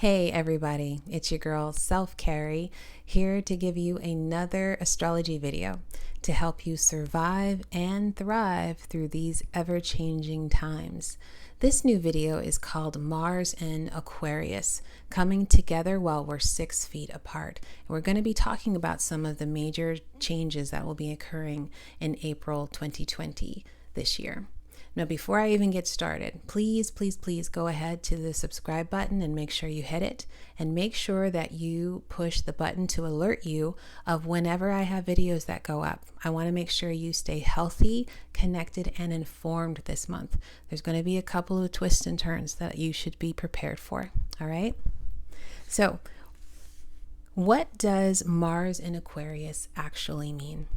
Hey everybody, it's your girl Self Carrie here to give you another astrology video to help you survive and thrive through these ever-changing times. This new video is called Mars in Aquarius, coming together while we're 6 feet apart. And we're going to be talking about some of the major changes that will be occurring in April 2020 this year. Now, before I even get started, please go ahead to the subscribe button and make sure you hit it, and make sure that you push the button to alert you of whenever I have videos that go up. I want to make sure you stay healthy, connected, and informed this month. There's going to be a couple of twists and turns that you should be prepared for. All right. So what does Mars in Aquarius actually mean?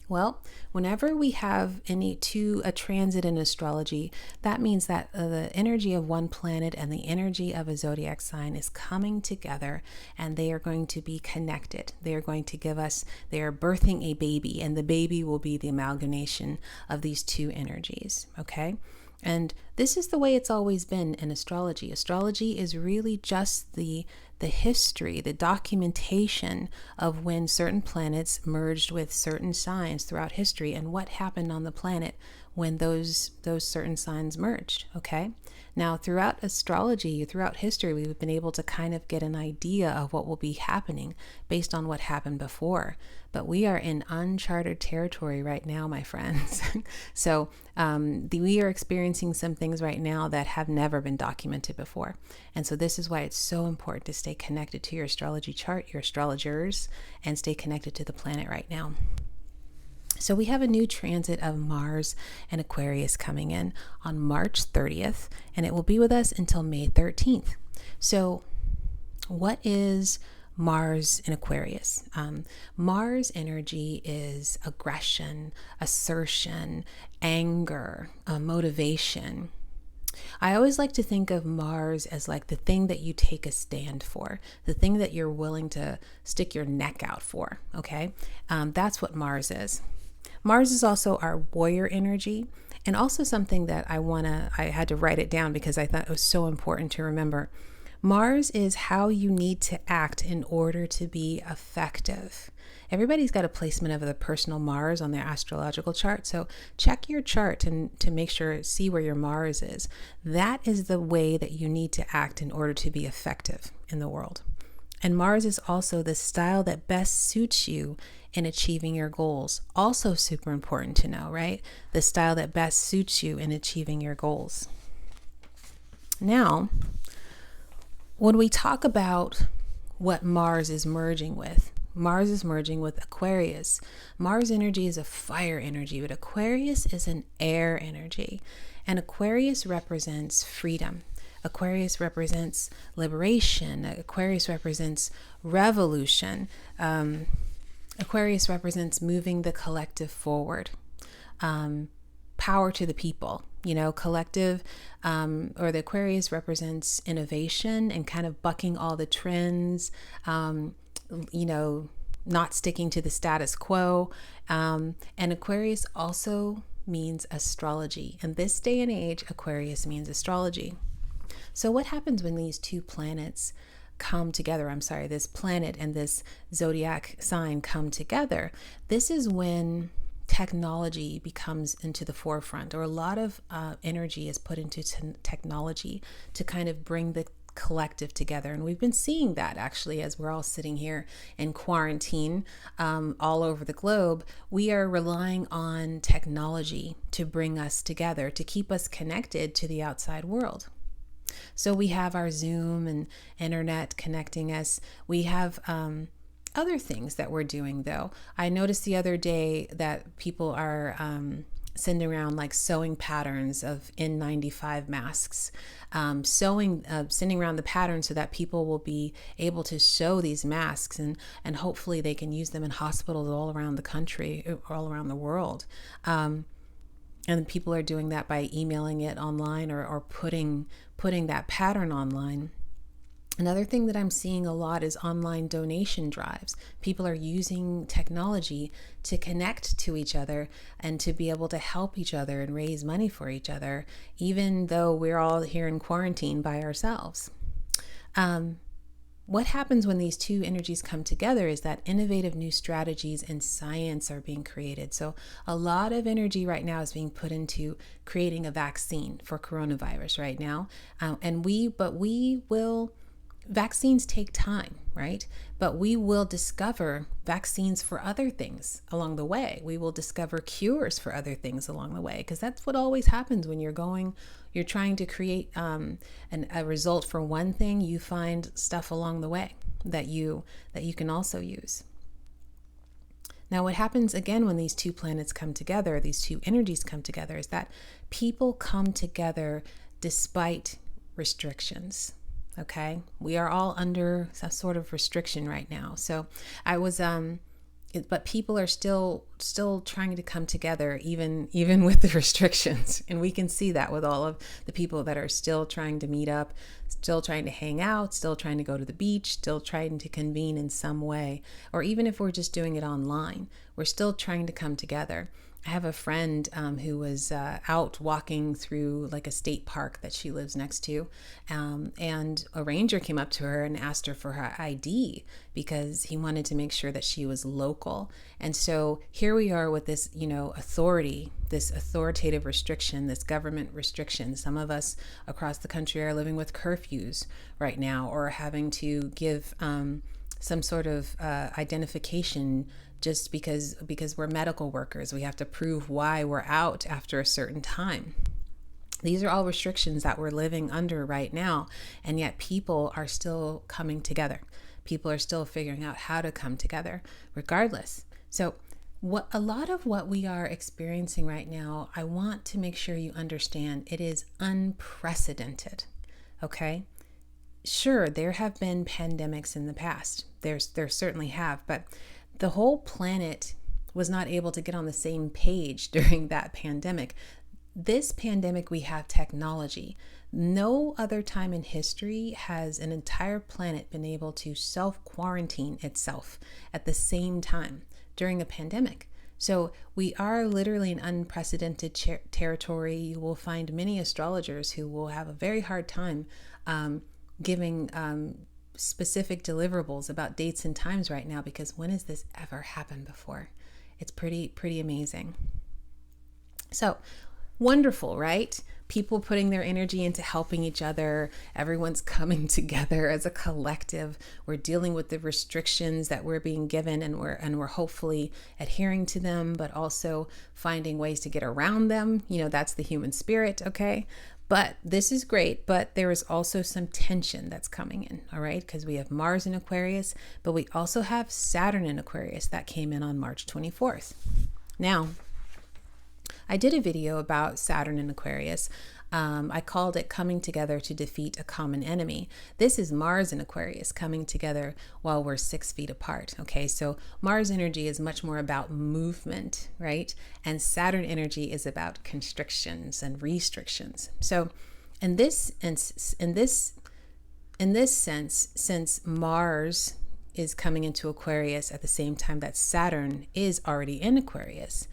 Well, whenever we have a transit in astrology, that means that the energy of one planet and the energy of a zodiac sign is coming together, and they are going to be connected. They are birthing a baby, and the baby will be the amalgamation of these two energies. Okay. And this is the way it's always been in astrology. Astrology is really just the history, the documentation of when certain planets merged with certain signs throughout history and what happened on the planet when those certain signs merged. Okay. Now, throughout astrology, throughout history, we've been able to kind of get an idea of what will be happening based on what happened before. But we are in uncharted territory right now, my friends. So we are experiencing some things right now that have never been documented before. And so this is why it's so important to stay connected to your astrology chart, your astrologers, and stay connected to the planet right now. So we have a new transit of Mars and Aquarius coming in on March 30th, and it will be with us until May 13th. So what is Mars in Aquarius? Mars energy is aggression, assertion, anger, motivation. I always like to think of Mars as like the thing that you take a stand for, the thing that you're willing to stick your neck out for. Okay. That's what Mars is. Mars is also our warrior energy, and also something that I had to write it down because I thought it was so important to remember. Mars is how you need to act in order to be effective. Everybody's got a placement of the personal Mars on their astrological chart. So check your chart and to make sure, see where your Mars is. That is the way that you need to act in order to be effective in the world. And Mars is also the style that best suits you in achieving your goals. Also super important to know, right? The style that best suits you in achieving your goals. Now, when we talk about what Mars is merging with Aquarius. Mars energy is a fire energy, but Aquarius is an air energy. And Aquarius represents freedom. Aquarius represents liberation. Aquarius represents revolution. Aquarius represents moving the collective forward. Power to the people, collective, or the Aquarius represents innovation and kind of bucking all the trends, not sticking to the status quo. And Aquarius also means astrology. In this day and age, Aquarius means astrology. So what happens when these two planets come together? This planet and this zodiac sign come together. This is when technology becomes into the forefront, or a lot of energy is put into technology to kind of bring the collective together. And we've been seeing that actually as we're all sitting here in quarantine all over the globe. We are relying on technology to bring us together, to keep us connected to the outside world. So we have our Zoom and internet connecting us. We have other things that we're doing, though. I noticed the other day that people are sending around like sewing patterns of N95 masks, sending around the patterns so that people will be able to sew these masks, and hopefully they can use them in hospitals all around the country, all around the world. And people are doing that by emailing it online or putting that pattern online. Another thing that I'm seeing a lot is online donation drives. People are using technology to connect to each other and to be able to help each other and raise money for each other, even though we're all here in quarantine by ourselves. What happens when these two energies come together is that innovative new strategies and science are being created. So a lot of energy right now is being put into creating a vaccine for coronavirus right now. Vaccines take time, right? But we will discover vaccines for other things along the way. We will discover cures for other things along the way, because that's what always happens when you're trying to create a result for one thing. You find stuff along the way that you can also use. Now, what happens again when these two planets come together, these two energies come together, is that people come together despite restrictions. Okay, we are all under some sort of restriction right now. So but people are still trying to come together, even with the restrictions. And we can see that with all of the people that are still trying to meet up, still trying to hang out, still trying to go to the beach, still trying to convene in some way. Or even if we're just doing it online, we're still trying to come together. I have a friend who was out walking through like a state park that she lives next to, and a ranger came up to her and asked her for her ID because he wanted to make sure that she was local. And so here we are with this, authority, this authoritative restriction, this government restriction. Some of us across the country are living with curfews right now, or having to give some sort of identification just because we're medical workers. We have to prove why we're out after a certain time. These are all restrictions that we're living under right now, and yet people are still coming together. People are still figuring out how to come together regardless. So a lot of what we are experiencing right now, I want to make sure you understand it is unprecedented, okay? Sure, there have been pandemics in the past. There certainly have, but the whole planet was not able to get on the same page during that pandemic. This pandemic, we have technology. No other time in history has an entire planet been able to self-quarantine itself at the same time during a pandemic. So we are literally in unprecedented territory. You will find many astrologers who will have a very hard time giving specific deliverables about dates and times right now, because when has this ever happened before? It's pretty amazing. So wonderful, right? People putting their energy into helping each other. Everyone's coming together as a collective. We're dealing with the restrictions that we're being given, and we're hopefully adhering to them, but also finding ways to get around them. That's the human spirit, okay? But this is great, but there is also some tension that's coming in, all right? Because we have Mars in Aquarius, but we also have Saturn in Aquarius that came in on March 24th. Now, I did a video about Saturn in Aquarius. I called it Coming Together to Defeat a Common Enemy. This is Mars in Aquarius coming together while we're 6 feet apart. Okay, so Mars energy is much more about movement, right? And Saturn energy is about constrictions and restrictions. So in this sense, since Mars is coming into Aquarius at the same time that Saturn is already in Aquarius,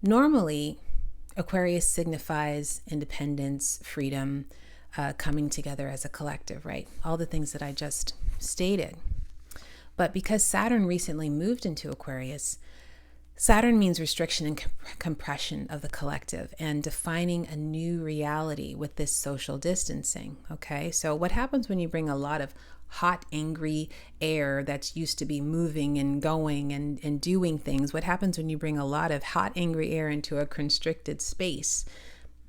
normally Aquarius signifies independence, freedom, coming together as a collective, right? All the things that I just stated. But because Saturn recently moved into Aquarius, Saturn means restriction and compression of the collective and defining a new reality with this social distancing, okay? So what happens when you bring a lot of hot, angry air that's used to be moving and going and doing things? What happens when you bring a lot of hot, angry air into a constricted space?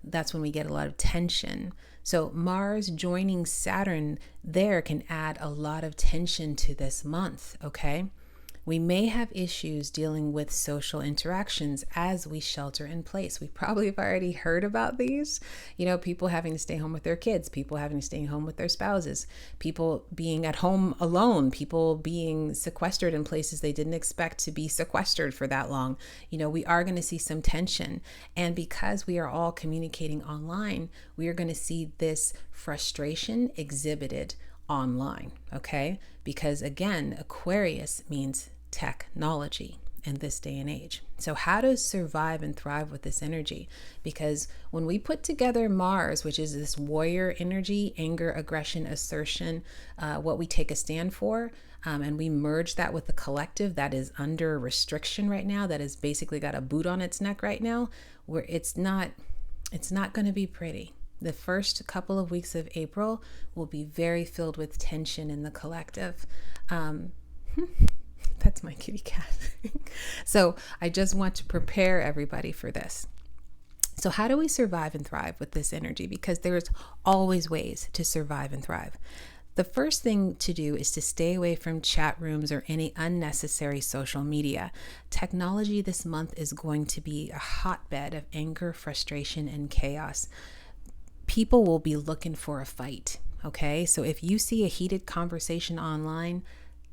That's when we get a lot of tension. So Mars joining Saturn there can add a lot of tension to this month, okay? We may have issues dealing with social interactions as we shelter in place. We probably have already heard about these. People having to stay home with their kids, people having to stay home with their spouses, people being at home alone, people being sequestered in places they didn't expect to be sequestered for that long. We are going to see some tension. And because we are all communicating online, we are going to see this frustration exhibited online, okay? Because again, Aquarius means technology. in this day and age. So how to survive and thrive with this energy? Because when we put together Mars, which is this warrior energy, anger, aggression, assertion, what we take a stand for, and we merge that with the collective that is under restriction right now, that has basically got a boot on its neck right now, where it's not going to be pretty. The first couple of weeks of April will be very filled with tension in the collective. That's my kitty cat. So I just want to prepare everybody for this. So how do we survive and thrive with this energy? Because there's always ways to survive and thrive. The first thing to do is to stay away from chat rooms or any unnecessary social media. Technology this month is going to be a hotbed of anger, frustration, and chaos. People will be looking for a fight, okay? So if you see a heated conversation online,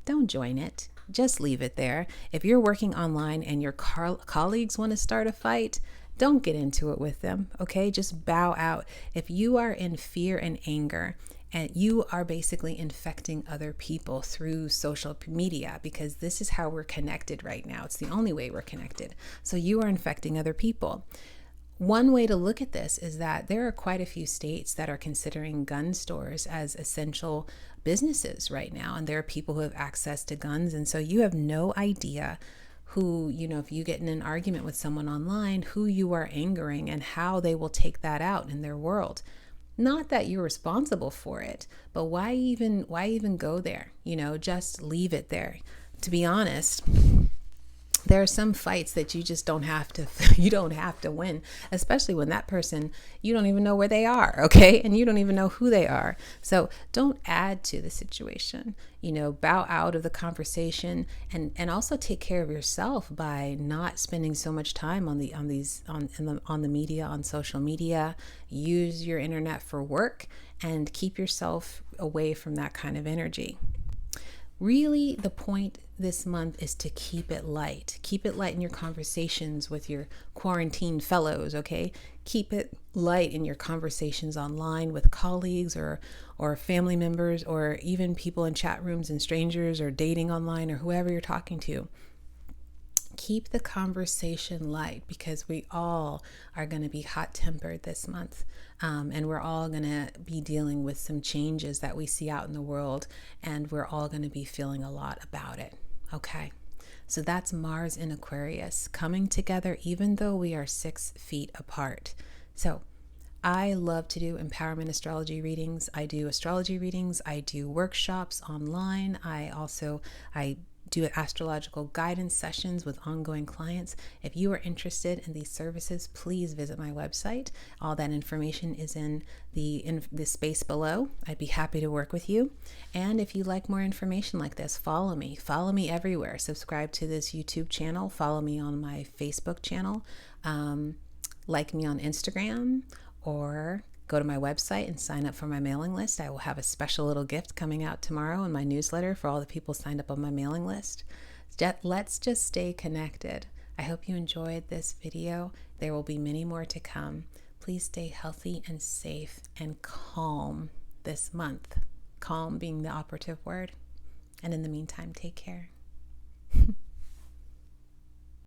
don't join it. Just leave it there. If you're working online and your colleagues want to start a fight, don't get into it with them, okay? Just bow out. If you are in fear and anger, and you are basically infecting other people through social media, because this is how we're connected right now. It's the only way we're connected. So you are infecting other people. One way to look at this is that there are quite a few states that are considering gun stores as essential businesses right now. And there are people who have access to guns. And so you have no idea who, if you get in an argument with someone online, who you are angering and how they will take that out in their world. Not that you're responsible for it, but why even go there? Just leave it there. To be honest, there are some fights that you just don't have to win, especially when that person, you don't even know where they are, okay? And you don't even know who they are. So don't add to the situation, bow out of the conversation, and also take care of yourself by not spending so much time on the media, on social media. Use your internet for work and keep yourself away from that kind of energy. Really, the point this month is to keep it light. Keep it light in your conversations with your quarantine fellows, okay? Keep it light in your conversations online with colleagues or family members, or even people in chat rooms and strangers, or dating online, or whoever you're talking to. Keep the conversation light, because we all are going to be hot-tempered this month. And we're all going to be dealing with some changes that we see out in the world, and we're all going to be feeling a lot about it. Okay. So that's Mars in Aquarius coming together, even though we are 6 feet apart. So I love to do empowerment astrology readings. I do astrology readings. I do workshops online. I do astrological guidance sessions with ongoing clients. If you are interested in these services, please visit my website. All that information is in the space below. I'd be happy to work with you. And if you like more information like this, follow me. Follow me everywhere. Subscribe to this YouTube channel. Follow me on my Facebook channel. Like me on Instagram, or go to my website and sign up for my mailing list. I will have a special little gift coming out tomorrow in my newsletter for all the people signed up on my mailing list. Let's just stay connected. I hope you enjoyed this video. There will be many more to come. Please stay healthy and safe and calm this month. Calm being the operative word. And in the meantime, take care.